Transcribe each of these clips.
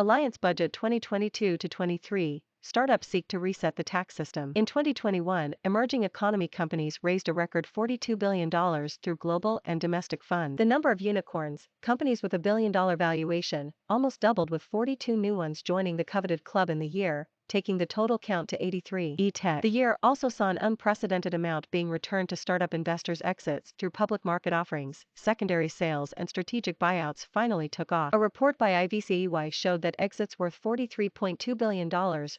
Alliance Budget 2022-23, startups seek to reset the tax system. In 2021, emerging economy companies raised a record $42 billion through global and domestic funds. The number of unicorns, companies with $1 billion valuation, almost doubled with 42 new ones joining the coveted club in the year, taking the total count to 83. ETtech. The year also saw an unprecedented amount being returned to startup investors' exits through public market offerings, secondary sales and strategic buyouts finally took off. A report by IVCEY showed that exits worth $43.2 billion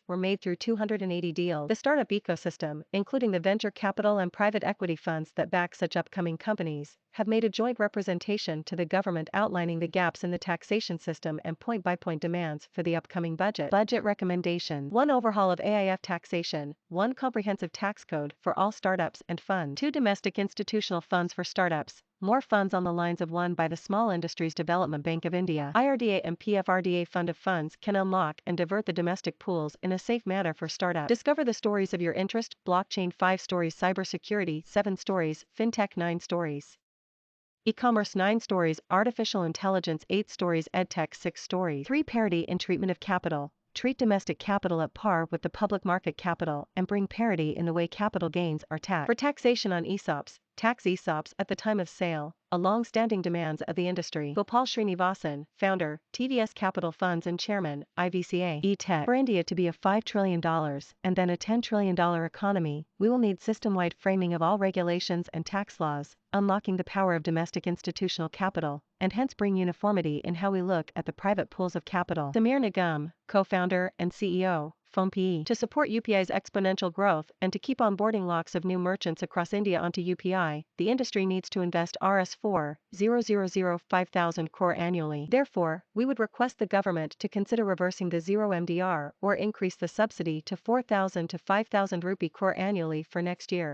were made through 280 deals. The startup ecosystem, including the venture capital and private equity funds that back such upcoming companies, have made a joint representation to the government outlining the gaps in the taxation system and point-by-point demands for the upcoming budget. Budget recommendation: 1. Overhaul of AIF taxation, 1. Comprehensive tax code for all startups and fund. 2. Domestic institutional funds for startups, more funds on the lines of one by the Small Industries Development Bank of India. IRDA and PFRDA fund of funds can unlock and divert the domestic pools in a safe manner for startups. Discover the stories of your interest: blockchain 5 stories, cybersecurity 7 stories, fintech 9 stories. E-commerce 9 stories, artificial intelligence 8 stories, edtech 6 stories. 3. Parity in treatment of capital. Treat domestic capital at par with the public market capital and bring parity in the way capital gains are taxed. For taxation on ESOPs, tax ESOPs at the time of sale, a long-standing demands of the industry. Gopal Srinivasan, founder, TVS Capital Funds and chairman, IVCA. ETtech. For India to be a $5 trillion and then a $10 trillion economy, we will need system-wide framing of all regulations and tax laws, unlocking the power of domestic institutional capital, and hence bring uniformity in how we look at the private pools of capital. Samir Nigam, co-founder and CEO, PhonePe. To support UPI's exponential growth and to keep onboarding lakhs of new merchants across India onto UPI, the industry needs to invest Rs 4,000,5,000 crore annually. Therefore, we would request the government to consider reversing the zero MDR or increase the subsidy to 4,000 to 5,000 rupee crore annually for next year.